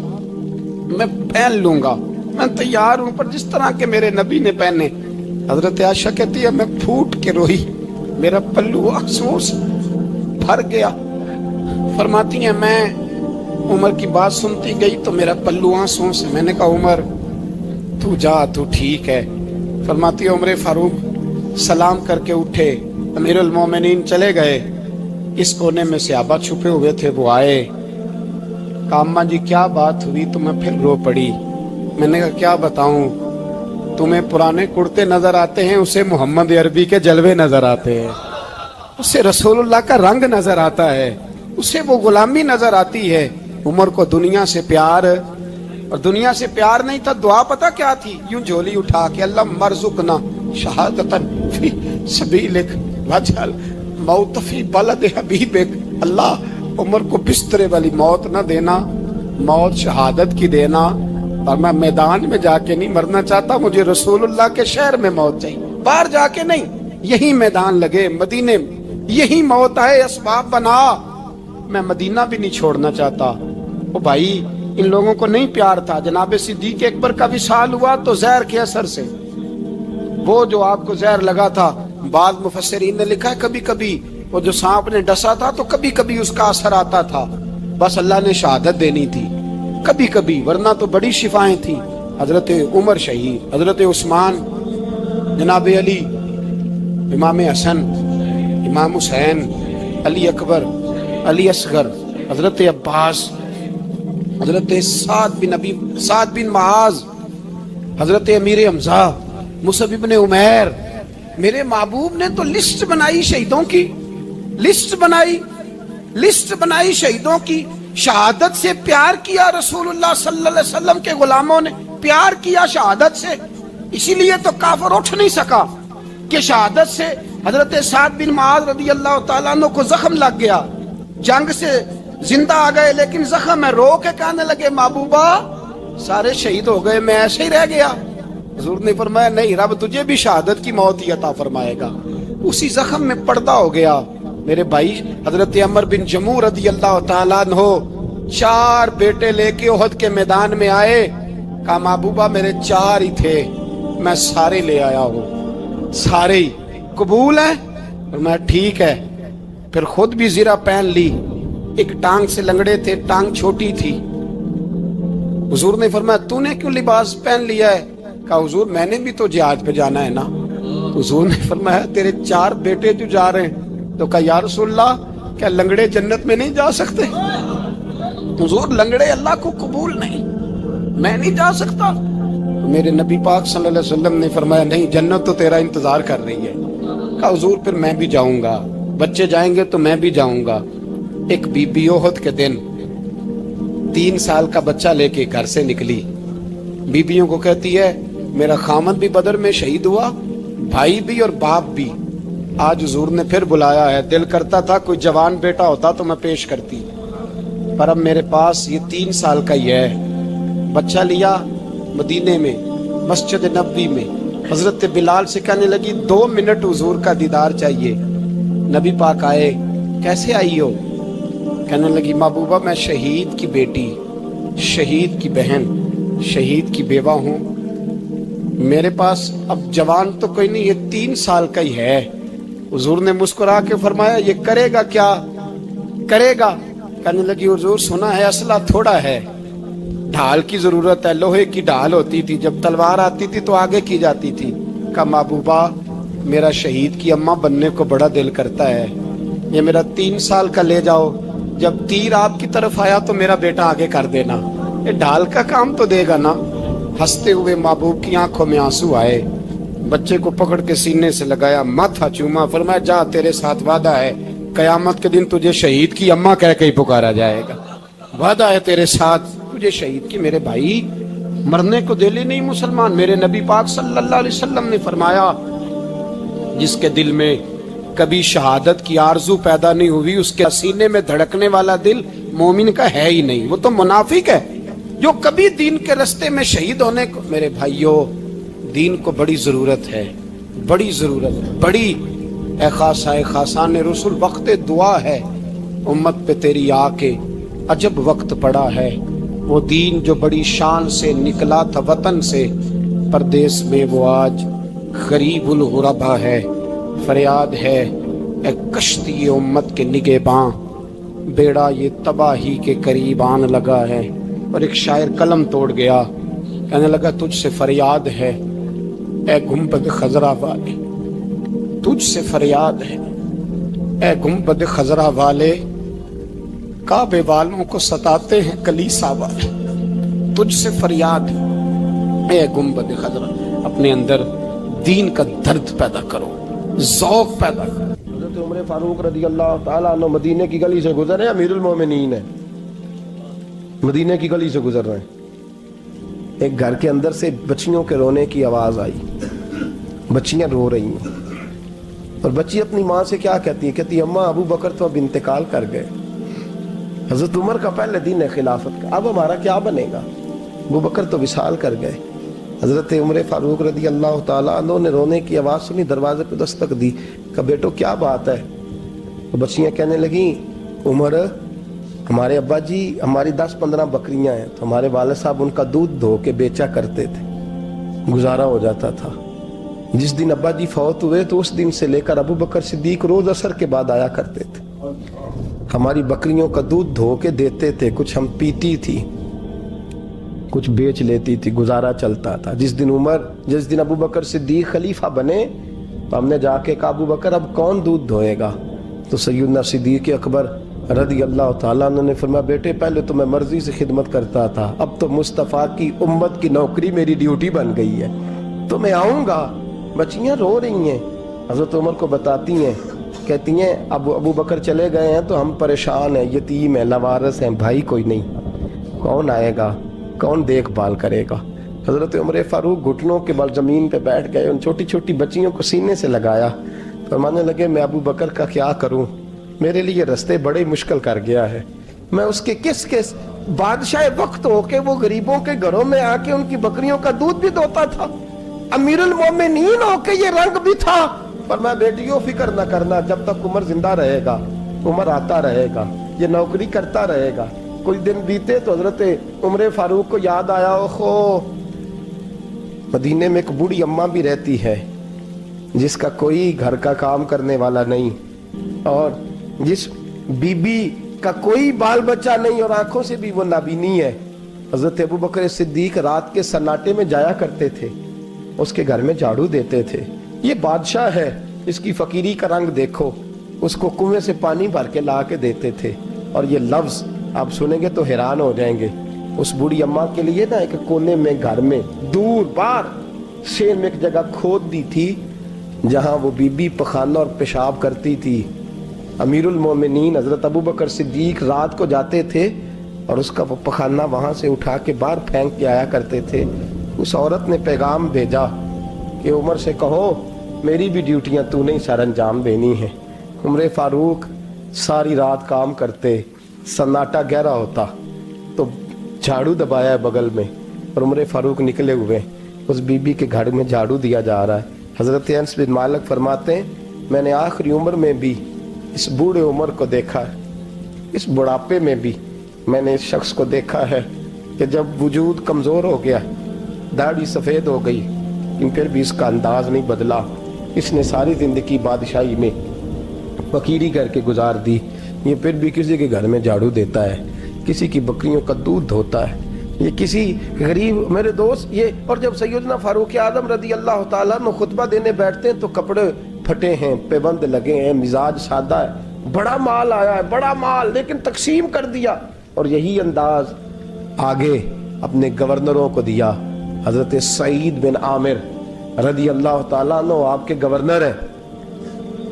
मैं पहन लूंगा, मैं तैयार हूं, पर जिस तरह के मेरे नबी ने पहने। हजरत आयशा कहती है मैं फूट के रोई, मेरा पल्लू आंसुओं से भर गया। फरमाती है मैं उमर की बात सुनती गई तो मेरा पल्लू आंसुओं से, मैंने कहा उमर तू जा, तू ठीक है। फरमाती है उमर फारूक सलाम करके उठे, अमीरुल मोमिनीन चले गए। इस कोने में सहाबा छुपे हुए थे, वो आए, कहा अम्मा जी क्या बात हुई? तो मैं फिर रो पड़ी। मैंने कहा क्या बताऊं, तुम्हें पुराने कुर्ते नजर आते हैं, उसे मोहम्मद अरबी के जलवे नजर आते हैं, उसे रसूलुल्लाह का रंग नजर आता है, उसे वो गुलामी नजर आती है। उमर को दुनिया से प्यार, और दुनिया से प्यार नहीं था, दुआ पता क्या थी? यूं झोली उठा के अल्लाह मरजुकना शहादतन फी सबीलिक वजल मौत फी बलद हबीबिक। अल्लाह उमर को बिस्तरे वाली मौत ना देना, मौत शहादत की देना, और मैं मैदान में जाके नहीं मरना चाहता, मुझे रसूलुल्लाह के शहर में मौत चाहिए, बाहर जाके नहीं, यही मैदान लगे मदीने में, यही मौत आए, असबाब बना, मैं मदीना भी नहीं छोड़ना चाहता। ओ भाई इन लोगों को नहीं प्यार था। जनाब सिद्दीक अकबर का विसाल हुआ तो जहर के असर से, वो जो आपको जहर लगा था, बाद मुफस्सिरीन ने लिखा है कभी कभी वो जो सांप ने डसा था तो कभी कभी उसका असर आता था, बस अल्लाह ने शहादत देनी थी कभी कभी, वरना तो बड़ी शिफाएं थी। हजरत उमर शहीद, हजरत उस्मान, जनाब अली, इमाम हसन, इमाम हुसैन, अली अकबर, अली असगर, हजरत अब्बास, हजरत साद बिन माज, हजरत अमीर हमजा, मुसअब इब्न उमैर। मेरे महबूब ने तो लिस्ट बनाई शहीदों की, लिस्ट बनाई शहीदों की। शहादत से प्यार किया रसूलुल्लाह सल्लल्लाहु अलैहि वसल्लम के गुलामों ने, प्यार किया शहादत से, इसीलिए तो काफिर उठ नहीं सका कि शहादत से हजरत साद बिन माज रदी अल्लाह तआला अन्हु को जख्म लग गया, जंग से जिंदा आ गए लेकिन जख्म है, रो के कहने लगे महबूबा सारे शहीद हो गए, मैं ऐसे ही रह गया। हुजूर ने फरमाया नहीं, रब तुझे भी शहादत की मौत ही अता फरमाएगा। उसी जख्म में पर्दा हो गया। मेरे भाई हजरत अमर बिन जमू रदी अल्लाह तआला अन्हु 4 बेटे लेके ओहद के मैदान में आए, कहा महबूबा मेरे 4 ही थे, मैं सारे ले आया हूँ, सारे ही कबूल है? और मैं ठीक है। फिर खुद भी जीरा पहन ली, एक टांग से लंगड़े थे, टांग छोटी थी। हुजूर ने फरमाया तूने क्यों लिबास पहन लिया है? कहा हुजूर मैंने भी तो जिहाद पे जाना है ना। हुजूर ने फरमाया तेरे 4 बेटे जो जा रहे हैं। तो कहा या रसूलल्लाह क्या लंगड़े जन्नत में नहीं जा सकते? हुजूर लंगड़े अल्लाह को कबूल नहीं, मैं नहीं जा सकता। तो मेरे नबी पाक सल्लल्लाहु अलैहि वसल्लम ने फरमाया नहीं, जन्नत तो तेरा इंतजार कर रही है। कहा हुजूर फिर मैं भी जाऊंगा, बच्चे जाएंगे तो मैं भी जाऊंगा। एक बीबी ओहद के दिन 3 साल का बच्चा लेके घर से निकली, बीबियों को कहती है मेरा खामद भी बदर में शहीद हुआ, भाई भी और बाप भी। आज हुजूर ने फिर बुलाया है, दिल करता था कोई जवान बेटा होता तो मैं पेश करती, पर अब मेरे पास ये 3 साल का ही है। बच्चा लिया, मदीने में मस्जिद नबवी में हजरत बिलाल से कहने लगी 2 मिनट हुजूर का दीदार चाहिए। नबी पाक आए, कैसे आई हो? कहने लगी महबूबा मैं शहीद की बेटी, शहीद की बहन, शहीद की बेवा हूँ, मेरे पास अब जवान तो कोई नहीं, ये 3 साल का ही है। हुजूर ने मुस्कुरा के फरमाया ये करेगा क्या करेगा? कहने लगी हुजूर सुना है असला थोड़ा है, ढाल की जरूरत है, लोहे की ढाल होती थी, जब तलवार आती थी तो आगे की जाती थी। कहा महबूबा मेरा शहीद की अम्मा बनने को बड़ा दिल करता है, ये मेरा 3 साल का ले जाओ, जब तीर आपकी तरफ आया तो मेरा बेटा आगे कर देना, ये ढाल का काम तो देगा ना। हंसते हुए महबूब की आंखों में आंसू आए, बच्चे को पकड़ के सीने से लगाया, माथा चूमा, फरमाया जा तेरे साथ वादा है, कयामत के दिन तुझे शहीद की अम्मा कह के ही पुकारा जाएगा, वादा है तेरे साथ तुझे शहीद की। मेरे भाई मरने को दिल ही नहीं मुसलमान। मेरे नबी पाक सल्लल्लाहु अलैहि वसल्लम ने फरमाया जिसके दिल में कभी शहादत की आरजू पैदा नहीं हुई, उसके सीने में धड़कने वाला दिल मोमिन का है ही नहीं, वो तो मुनाफिक है। जो कभी दीन के रास्ते में शहीद होने को, मेरे भाइयों दीन को बड़ी जरूरत है, बड़ी जरूरत है, बड़ी खासान रसूल वक्त दुआ है, उम्मत पे तेरी आके अजब वक्त पड़ा है। वो दीन जो बड़ी शान से निकला था वतन से, परदेस में वो आज गरीबुल गुरबा है। फरियाद है ए कश्ती उम्मत के निगहबां, बेड़ा ये तबाही के करीब आन लगा है। और एक शायर कलम तोड़ गया, कहने लगा तुझसे फरियाद है ए गुंबद खजरा वाले, तुझसे फरियाद है ए गुंबद खजरा वाले, काबे वालों को सताते हैं कलीसा वाले। तुझसे फरियाद है ए गुंबद खजरा। अपने अंदर दीन का दर्द पैदा करो, ज़ौक़ पैदा करो। हज़रत उमर फारूक रज़ी अल्लाह ताला अन्हु मदीने की गली से गुजर रहे हैं, अमीरुल मोमिनीन है, मदीने की गली से गुजर रहे हैं। एक घर के अंदर से बच्चियों के रोने की आवाज आई, बच्चियां रो रही हैं और बच्ची अपनी माँ से क्या कहती है, कहती अम्मा अबू बकर तो अब इंतकाल कर गए। हजरत उमर का पहले दिन है खिलाफत का, अब हमारा क्या बनेगा, अबू बकर तो विसाल कर गए। हजरत उमर फारूक रज़ी अल्लाह ताला अन्हु ने रोने की आवाज़ सुनी, दरवाजे पे दस्तक दी, कहा बेटो क्या बात है। तो बच्चियां कहने लगी उमर हमारे अब्बा जी, हमारी 10-15 बकरियां हैं, तो हमारे वाले साहब उनका दूध धो के बेचा करते थे, गुजारा हो जाता था। जिस दिन अब्बा जी फौत हुए तो उस दिन से लेकर अबू बकर सिद्दीक रोज असर के बाद आया करते थे, हमारी बकरियों का दूध धो के देते थे, कुछ हम पीती थी, कुछ बेच लेती थी, गुजारा चलता था। जिस दिन अबू बकर सिद्दीक खलीफा बने तो हमने जाके कहा अबू बकर अब कौन दूध धोएगा, तो सैयदना सिद्दीक अकबर रज़ी अल्लाह ताला अन्हु ने फरमाया बेटे पहले तो मैं मर्जी से खिदमत करता था, अब तो मुस्तफ़ा की उम्मत की नौकरी मेरी ड्यूटी बन गई है, तो मैं आऊँगा। बच्चियाँ रो रही हैं, हज़रत उमर को बताती हैं, कहती हैं अब अबू बकर चले गए हैं तो हम परेशान हैं, यतीम हैं, लवारस हैं, भाई कोई नहीं, कौन आएगा, कौन देखभाल करेगा। हज़रत उमर फारूक घुटनों के बल ज़मीन पे बैठ गए, उन छोटी छोटी बच्चियों को सीने से लगाया, फरमाने लगे मैं अबू बकर का क्या करूं, मेरे लिए रास्ते बड़े मुश्किल कर गया है, मैं उसके किस बादशाह वक्त होके वो गरीबों के घरों में आके उनकी बकरियों का दूध भी धोता था, अमीरुल मोमिनीन होके ये रंग भी था। पर मैं बेटियों फिक्र न करना, जब तक उमर जिंदा रहेगा, उमर आता रहेगा, ये नौकरी करता रहेगा। कुछ दिन बीते तो हजरत उमर फारूक को याद आया, ओहो मदीने में एक बूढ़ी अम्मा भी रहती है जिसका कोई घर का काम करने वाला नहीं, और जिस बीबी का कोई बाल बच्चा नहीं और आंखों से भी वो नाबीनी है। हजरत अबू बकर सिद्दीक रात के सन्नाटे में जाया करते थे, उसके घर में झाड़ू देते थे। ये बादशाह है, इसकी फकीरी का रंग देखो, उसको कुएं से पानी भर के ला के देते थे। और ये लफ्ज आप सुनेंगे तो हैरान हो जाएंगे। उस बूढ़ी अम्मा के लिए ना एक कोने में घर में दूर बाहर शेर में एक जगह खोद दी थी जहां वो बीबी पखाना और पेशाब करती थी। अमीरुल मोमिनीन हजरत अबू बकर सिद्दीक रात को जाते थे और उसका वो पखाना वहां से उठा के बाहर फेंक के आया करते थे। उस औरत ने पैगाम भेजा कि उमर से कहो मेरी भी ड्यूटियां तूने ही सर अंजाम देनी है। उमर फारूक सारी रात काम करते, सन्नाटा गहरा होता तो झाड़ू दबाया है बगल में और उमर फारूक निकले हुए, उस बीबी के घर में झाड़ू दिया जा रहा है। हजरत अनस बिन मालिक फरमाते हैं मैंने आखिरी उम्र में भी इस बूढ़े उमर को देखा है, इस बुढ़ापे में भी मैंने इस शख्स को देखा है कि जब वजूद कमज़ोर हो गया, दाढ़ी सफ़ेद हो गई, लेकिन फिर भी इसका अंदाज नहीं बदला। इसने सारी ज़िंदगी बादशाही में फकीरी करके गुजार दी, ये फिर भी किसी के घर में झाड़ू देता है, किसी की बकरियों का दूध धोता है, ये किसी गरीब मेरे दोस्त ये। और जब सैयदना फारूक आज़म रज़ी अल्लाह ताला अन्हु खुतबा देने बैठते हैं तो कपड़े फटे हैं, पेबंद लगे हैं, मिजाज सादा है, बड़ा माल आया है, बड़ा माल, लेकिन तकसीम कर दिया। और यही अंदाज आगे अपने गवर्नरों को दिया। हजरत सईद बिन आमिर रज़ी अल्लाह ताला अन्हु आपके गवर्नर है,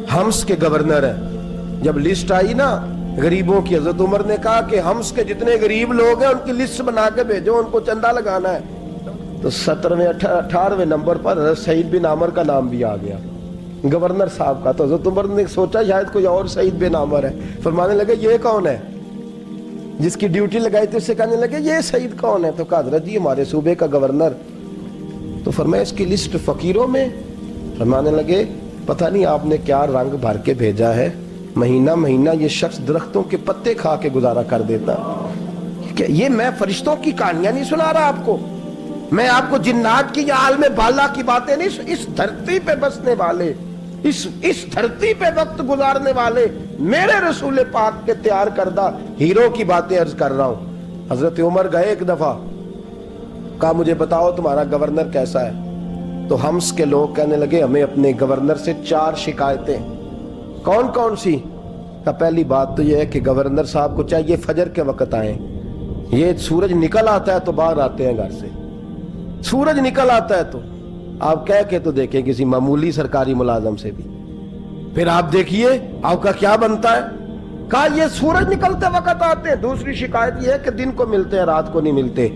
हम्स के गवर्नर है। जब लिस्ट आई ना गरीबों की, हजरत उमर ने कहा कि हम्स के जितने गरीब लोग हैं उनकी लिस्ट बना के भेजो, उनको चंदा लगाना है। तो 17वें 18वें नंबर पर हजरत सईद बिन आमिर का नाम भी आ गया, गवर्नर साहब का। तो हजरत उमर ने सोचा शायद कोई और सईद बिन आमिर है, फरमाने लगे ये कौन है, जिसकी ड्यूटी लगाई थी उससे कहने लगे ये सईद कौन है, तो कहा हजरत जी हमारे सूबे का गवर्नर। तो फरमाया इसकी लिस्ट फकीरों में, फरमाने लगे पता नहीं आपने क्या रंग भर के भेजा है, महीना महीना ये शख्स दरख्तों के पत्ते खा के गुजारा कर देता। क्या ये मैं फरिश्तों की कहानियां नहीं सुना रहा आपको, मैं आपको जिन्नात की या आलम बाला की बातें नहीं, इस धरती पे बसने वाले, इस धरती पे वक्त गुजारने वाले मेरे रसूल पाक के तैयार करदा हीरो की बातें अर्ज कर रहा हूं। हजरत उमर गए एक दफा, कहा मुझे बताओ तुम्हारा गवर्नर कैसा है। तो हम्स के लोग कहने लगे हमें अपने गवर्नर से 4 शिकायतें। कौन कौन सी? का पहली बात तो यह है कि गवर्नर साहब को चाहिए फजर के वक्त आए, ये सूरज निकल आता है तो बाहर आते हैं घर से, सूरज निकल आता है तो आप कह के तो देखें किसी मामूली सरकारी मुलाजम से भी, फिर आप देखिए आपका क्या बनता है। कहा ये सूरज निकलते वक्त आते हैं। दूसरी शिकायत यह है कि दिन को मिलते हैं रात को नहीं मिलते।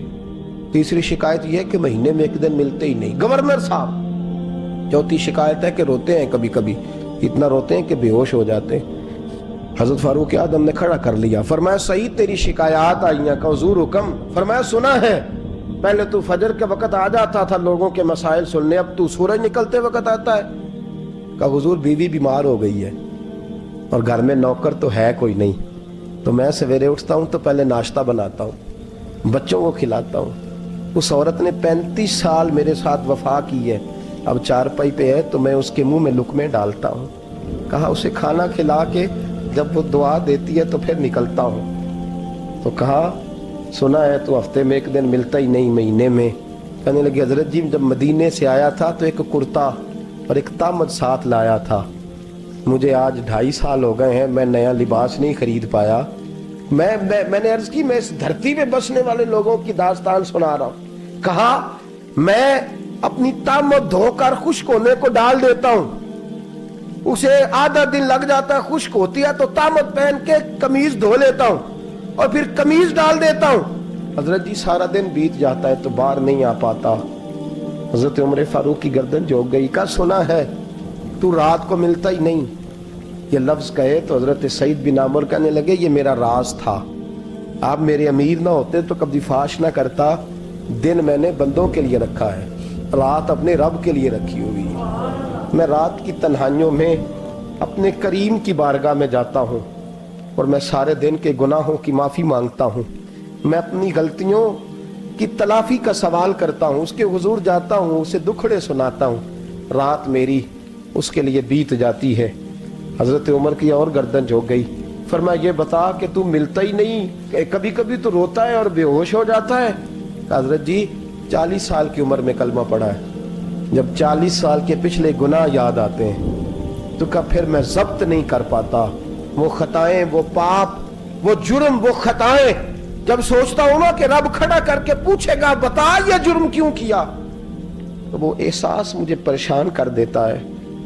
तीसरी शिकायत यह है कि महीने में एक दिन मिलते ही नहीं गवर्नर साहब। चौथी शिकायत है कि रोते हैं, कभी कभी इतना रोते हैं कि बेहोश हो जाते हैं। हजरत फारूक आदम ने खड़ा कर लिया, फरमाया सही तेरी शिकायत आई हैं, का हुजूर हुक्म। फरमाया सुना है, पहले तू फजर के वक्त आ जाता था लोगों के मसाइल सुनने, अब तू सूरज निकलते वक्त आता है। का हुजूर बीवी बीमार हो गई है और घर में नौकर तो है कोई नहीं, तो मैं सवेरे उठता हूं तो पहले नाश्ता बनाता हूं, बच्चों को खिलाता हूं। उस औरत ने 35 साल मेरे साथ वफा की है, अब चारपाई पे है तो मैं उसके मुंह में लुकमे डालता हूं। कहा उसे खाना खिला के जब वो दुआ देती है तो फिर निकलता हूं। तो कहा सुना है तो हफ्ते में एक दिन मिलता ही नहीं, महीने में। कहने लगे हजरत जी जब मदीने से आया था तो एक कुर्ता और एक तामद साथ लाया था, मुझे आज 2.5 साल हो गए हैं, मैं नया लिबास नहीं खरीद पाया। मैंने अर्ज की मैं इस धरती पे बसने वाले लोगों की दास्तान सुना रहा हूं। कहा मैं अपनी तामद धोकर खुश्क होने को डाल देता हूं, उसे आधा दिन लग जाता है, खुश्क होती है तो तामद पहन के कमीज धो लेता हूं और फिर कमीज डाल देता हूं। हजरत जी सारा दिन बीत जाता है तो बाहर नहीं आ पाता। हजरत उमर फारूक की गर्दन झुक गई। का सुना है तू रात को मिलता ही नहीं, ये लफ्ज कहे तो हजरत सईद बिन आमर कहने लगे ये मेरा राज था, आप मेरे अमीर ना होते तो कभी फाश ना करता। दिन मैंने बंदों के लिए रखा है, रात अपने रब के लिए रखी हुई है। मैं रात की तन्हाइयों में अपने करीम की बारगाह में जाता हूँ और मैं सारे दिन के गुनाहों की माफ़ी मांगता हूँ। मैं अपनी गलतियों की तलाफी का सवाल करता हूँ, उसके हुजूर जाता हूँ, उसे दुखड़े सुनाता हूँ। रात मेरी उसके लिए बीत जाती है। हजरत उमर की और गर्दन झुक गई। फरमाया ये बता कि तू मिलता ही नहीं, कभी कभी तो रोता है और बेहोश हो जाता है। हजरत जी 40 साल की उम्र में कलमा पड़ा है, जब 40 साल के पिछले गुनाह याद आते हैं तो कब फिर मैं जब्त नहीं कर पाता वो खताएं, वो पाप, वो जुर्म, वो खताएं। जब सोचता हूं ना कि रब खड़ा करके पूछेगा बता ये जुर्म क्यों किया, तो वो एहसास मुझे परेशान कर देता है।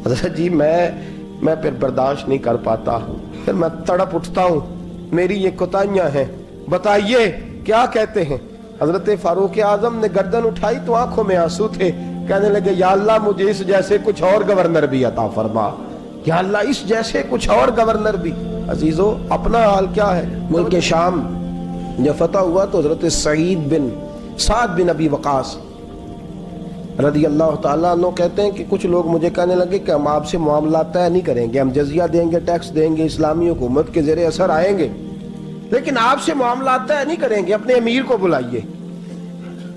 हजरत जी मैं फिर बर्दाश्त नहीं कर पाता, फिर मैं तड़प उठता हूं, मेरी ये कोताहियां हैं, बताइए क्या कहते हैं। हजरत फारूक आजम ने गर्दन उठाई तो आंखों में आंसू थे। कहने लगे या अल्लाह मुझे इस जैसे कुछ और गवर्नर भी अता फरमा, या अल्लाह इस जैसे कुछ और गवर्नर भी। अजीजों अपना हाल क्या है। मुल्क शाम जब फतह हुआ तो हजरत साद बिन अबी वकास रदी अल्लाह ताला अन्हु कहते हैं कि कुछ लोग मुझे कहने लगे कि हम आपसे मामला तय नहीं करेंगे, हम जजिया देंगे, टैक्स देंगे, इस्लामी हुकूमत के ज़ेरे असर आएंगे, लेकिन आपसे मामला तय नहीं करेंगे, अपने अमीर को बुलाइए।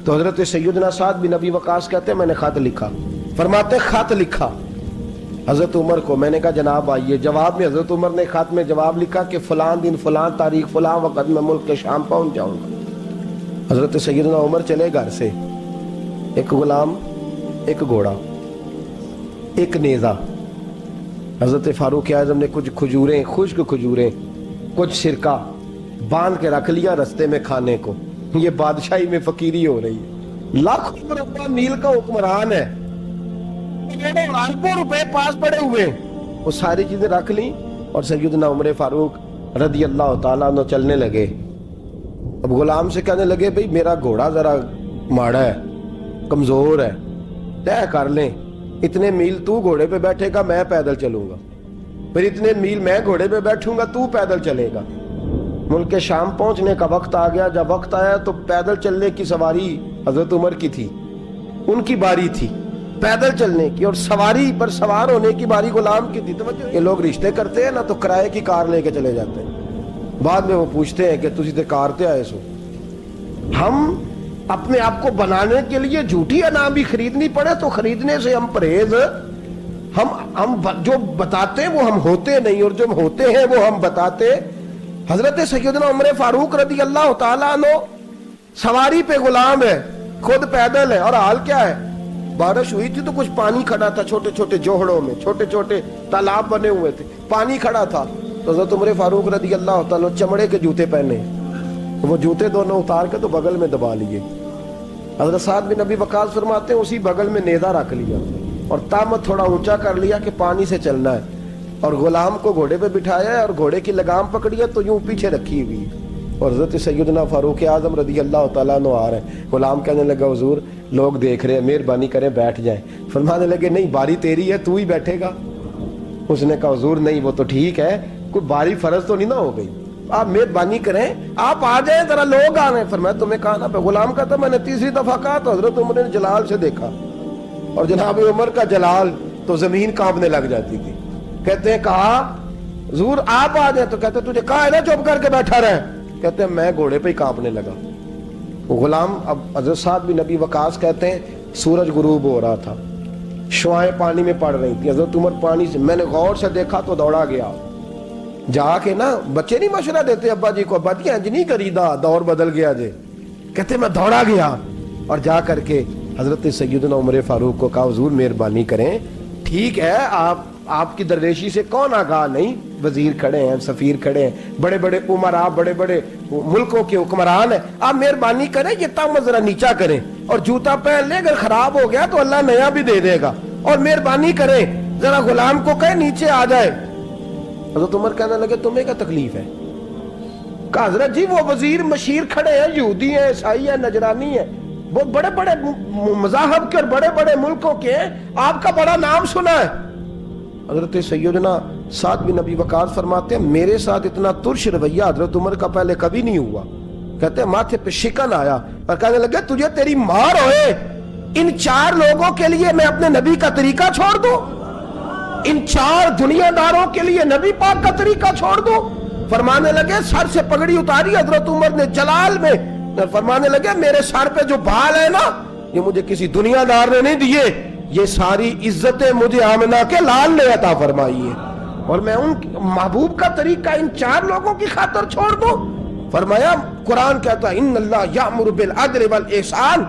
तो हजरत सैयदना साद बिन अबी वकास कहते हैं मैंने खत लिखा। फरमाते खत लिखा हजरत उमर को। मैंने कहा जनाब आइए। जवाब में हजरत उमर ने खत में जवाब लिखा कि फलां दिन फलां तारीख फलां वक्त में मुल्क के शाम पहुंच जाऊंगा। हजरत सैयदना उमर चले घर से, एक गुलाम, एक घोड़ा, एक नेजा। हजरत फारूक आजम ने कुछ खजूरें, खुश्क खजूरें, कुछ सिरका बांध के रख लिया रस्ते में खाने को। ये बादशाही में फकीरी हो रही है। लाखों रुपया मील का हुक्मरान है, लाखों रुपए पास पड़े हुए, वो सारी चीजें रख ली और सैयदना उमर फारूक रदी अल्लाह ताला अन्हु चलने लगे। अब गुलाम से कहने लगे भाई मेरा घोड़ा जरा माड़ा है, कमजोर है, तय कर लें, इतने मील तू घोड़े पे बैठेगा, मैं पैदल चलूंगा, फिर इतने मील मैं घोड़े पे बैठूंगा, तू पैदल चलेगा। मुल्क के शाम पहुंचने का वक्त आ गया। जब वक्त आया तो पैदल चलने की सवारी हजरत उमर की थी, उनकी बारी थी। पैदल चलने की और सवारी पर सवार होने की बारी गुलाम की थी। तवज्जो, ये लोग रिश्ते करते हैं ना तो किराए की कार लेके चले जाते हैं, बाद में वो पूछते हैं कि तुझे ते कार ते आए सो। हम अपने आप को बनाने के लिए झूठी अनाम भी खरीदनी पड़े तो खरीदने से हम परहेज, हम जो बताते हैं वो हम होते नहीं, और जो हम होते हैं वो हम बताते। हजरत सैयदना उमर फारूक रदी अल्लाह ताला अन्हु सवारी पे गुलाम है, खुद पैदल है, और हाल क्या है, बारिश हुई थी तो कुछ पानी खड़ा था, छोटे छोटे जोहड़ों में छोटे छोटे तालाब बने हुए थे, पानी खड़ा था। तो हजरत उमर फारूक रदी अल्लाह ताला चमड़े के जूते पहने, वो जूते दोनों उतार के तो बगल में दबा लिए। हजरत साद बिन नबी वकास फरमाते हैं उसी बगल में नेजा रख लिया और तामत थोड़ा ऊंचा कर लिया कि पानी से चलना है, और गुलाम को घोड़े पे बिठाया है और घोड़े की लगाम पकड़ी है तो यूं पीछे रखी हुई है। और हजरत सैयदना फारूक आजम रदी अल्लाह तआला अन्हु आ रहे हैं। गुलाम कहने लगा हुजूर लोग देख रहे हैं, मेहरबानी करें बैठ जाएं। फरमाने लगे नहीं, बारी तेरी है, तू ही बैठेगा। उसने कहा हुजूर नहीं, वो तो ठीक है, कोई बारी फर्ज तो नहीं ना हो गई, आप मेहरबानी करें आप आ जाए, जरा लोग आ रहे हैं। फरमाया तुम्हें कहा ना। गुलाम का था मैंने तीसरी दफा कहा तो हजरत उमर ने जलाल से देखा, और जनाब उमर का जलाल तो जमीन कांपने लग जाती थी। कहते हैं कहा हुजूर आप आ जाए, तो कहते तुझे कहा है ना चुप करके बैठा रहे। कहते हैं मैं घोड़े पे ही कांपने लगा। गुलाम अब हजरत साद बिन नबी वकास कहते हैं सूरज गुरूब हो रहा था, शुआएं पानी में पड़ रही थी, हजरत उमर पानी से, मैंने गौर से देखा तो दौड़ा गया। जाके ना बच्चे नहीं मशवरा देते अब्बा जी को, अब्बा जी इंज नहीं करीदा, दौर बदल गया जे। कहते मैं दौड़ा गया और जा करके हजरत सैयदना उमर फारूक को कहा हुजूर मेहरबानी करें, ठीक है आपकी दरवेशी से कौन आगाह नहीं, वजीर खड़े हैं, सफीर खड़े हैं, बड़े बड़े उमरा, बड़े बड़े मुल्कों के हुक्मरान है, आप मेहरबानी करें ये तामत जरा नीचा करें, और जूता पहन ले, अगर खराब हो गया तो अल्लाह नया भी दे देगा, और मेहरबानी करें जरा गुलाम को कहे नीचे आ जाए। हजरत उमर कहने लगे तुम्हें क्या तकलीफ है? कहा हजरत जी वो वजीर मशीर खड़े हैं, यहूदी है, ईसाई है, नजरानी है, वो बड़े बड़े मज़ाहब के और बड़े बड़े मुल्कों के, आपका बड़ा नाम सुना है। हजरत सैयदना साद बिन नबी वकास फरमाते हैं मेरे साथ इतना तुर्श रवैया हजरत उमर का पहले कभी नहीं हुआ। कहते हैं माथे पे शिकन आया और कहने लगे तुझे तेरी मार होए, इन चार लोगों के लिए मैं अपने नबी का तरीका छोड़ दूं, इन चार दुनियादारों के लिए नबी पाक का तरीका छोड़ दूं। फरमाने लगे सर से पगड़ी उतारी हजरत उमर ने जलाल में, फरमाने लगे मेरे सर पे जो बाल है ना ये मुझे किसी दुनियादार ने नहीं दिए, ये सारी इज्जतें मुझे आमिना के लाल ने अता फरमाई है, और मैं उन महबूब का तरीका इन चार लोगों की खातिर छोड़ दूं। फरमाया कुरान कहता है इन्नल्लाह यामुरु बिल अदल वल ihsan,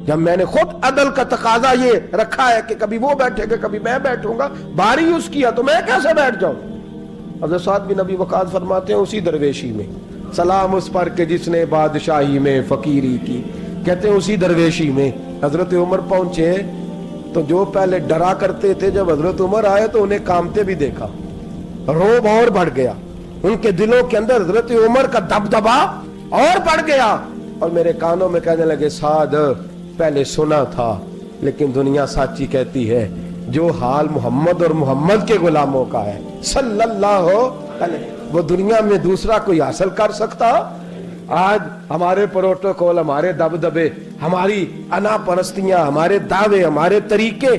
जब मैंने खुद अदल का तकाजा ये रखा है कि कभी वो बैठेगा कभी मैं बैठूंगा, बारी उसकी है तो मैं कैसे बैठ जाऊं। हज़रत साद बिन नबी वकास फरमाते हैं उसी दरवेशी में सलाम उस पर के जिसने बादशाही में फकीरी की। कहते हैं उसी दरवेशी में हजरत उमर पहुंचे तो जो पहले डरा करते थे जब हजरत उमर आए तो उन्हें कामते भी देखा, रोब और बढ़ गया, उनके दिलों के अंदर हजरत उमर का दबदबा और बढ़ गया, और मेरे कानों में कहने लगे साद पहले सुना था लेकिन दुनिया साची कहती है जो हाल मोहम्मद और मोहम्मद के गुलामों का है सल्लल्लाहु अलैहि, वो दुनिया में दूसरा कोई हासिल कर सकता। आज हमारे प्रोटोकॉल, हमारे दबदबे, हमारी अना परस्तियां, हमारे दावे, हमारे तरीके,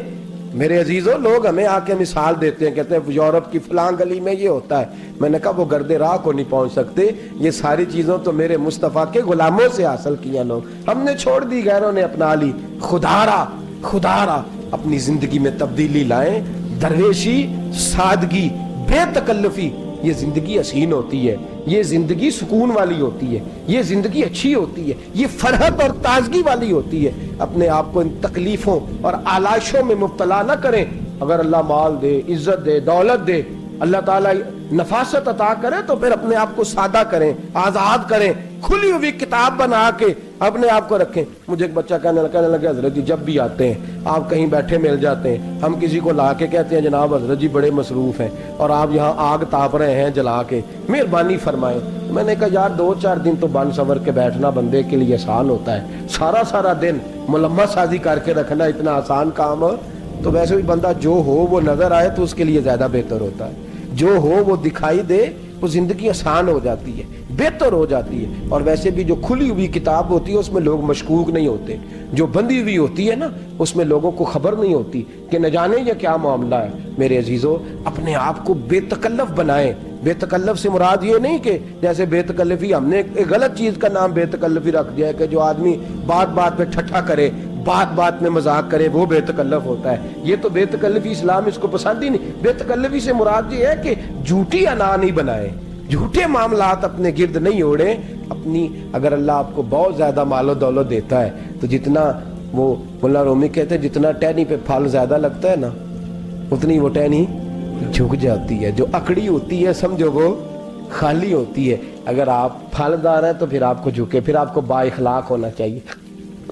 मेरे अजीजों लोग हमें आके मिसाल देते हैं, कहते हैं यूरोप की फलां गली में ये होता है। मैंने कहा वो गर्दे राह को नहीं पहुंच सकते, ये सारी चीजों तो मेरे मुस्तफा के गुलामों से हासिल किया लोग, हमने छोड़ दी, गैरों ने अपना ली। खुदारा अपनी जिंदगी में तब्दीली लाएं, दरवेशी, सादगी, बेतकल्लुफी, ये जिंदगी हसीन होती है, ये जिंदगी सुकून वाली होती है, ये जिंदगी अच्छी होती है, ये फरहत और ताजगी वाली होती है। अपने आप को इन तकलीफों और आलाइशों में मुब्तला न करें। अगर अल्लाह माल दे, इज्जत दे, दौलत दे, अल्लाह ताला नफासत अता करे तो फिर अपने आप को सादा करें, आजाद करें, खुली हुई किताब बना के अपने आप को रखें। मुझे एक बच्चा कहने लगे हजरत जी जब भी आते हैं आप कहीं बैठे मिल जाते हैं, हम किसी को ला के कहते हैं जनाब हजरत जी बड़े मसरूफ हैं और आप यहाँ आग ताप रहे हैं जला के, मेहरबानी फरमाएं। मैंने कहा यार 2-4 दिन तो बन सवर के बैठना बंदे के लिए आसान होता है, सारा दिन मुलम्मा साजी करके रखना इतना आसान काम है। तो वैसे भी बंदा जो हो वो नजर आए तो उसके लिए ज्यादा बेहतर होता है, जो हो वो दिखाई दे وہ زندگی آسان ہو جاتی ہے، بہتر ہو جاتی ہے. اور ویسے بھی جو کھلی ہوئی کتاب ہوتی ہے اس میں لوگ مشکوک نہیں ہوتے، جو بندی ہوئی ہوتی ہے نا اس میں لوگوں کو خبر نہیں ہوتی کہ نہ جانے یہ کیا معاملہ ہے. میرے عزیزو، اپنے آپ کو بے تکلف بنائیں. بے تکلف سے مراد یہ نہیں کہ جیسے بے تکلفی ہم نے ایک غلط چیز کا نام بے تکلفی رکھ دیا ہے کہ جو آدمی بات بات پہ ٹھٹھا کرے، بات بات میں مذاق کرے، وہ بے تکلف ہوتا ہے. یہ تو بے تکلفی اسلام اس کو پسند ہی نہیں. بے تکلفی سے مراد یہ ہے کہ جھوٹی انا نہیں بنائے، جھوٹے معاملات اپنے گرد نہیں اوڑے. اپنی اگر اللہ آپ کو بہت زیادہ مال و دولت دیتا ہے تو جتنا وہ مولا رومی کہتے ہیں جتنا ٹہنی پہ پھل زیادہ لگتا ہے نا اتنی وہ ٹہنی جھک جاتی ہے. جو اکڑی ہوتی ہے سمجھو وہ خالی ہوتی ہے. اگر آپ پھلدار ہیں تو پھر آپ کو جھکے، پھر آپ کو با اخلاق ہونا چاہیے،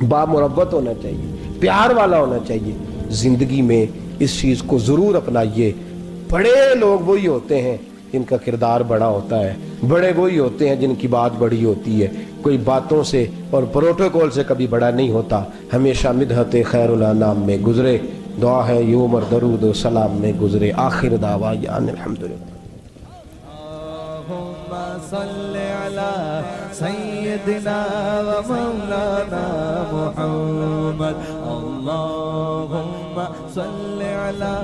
با مربت ہونا چاہیے، پیار والا ہونا چاہیے. زندگی میں اس چیز کو ضرور اپنائیے. بڑے لوگ وہی ہوتے ہیں جن کا کردار بڑا ہوتا ہے، بڑے وہی ہوتے ہیں جن کی بات بڑی ہوتی ہے. کوئی باتوں سے اور پروٹوکول سے کبھی بڑا نہیں ہوتا. ہمیشہ مدحت خیر الانام میں گزرے، دعا ہے یوم اور درود و سلام میں گزرے. آخر دعوا یان الحمدللہ. اللهم صل على سيدنا ومولانا محمد. اللهم صل على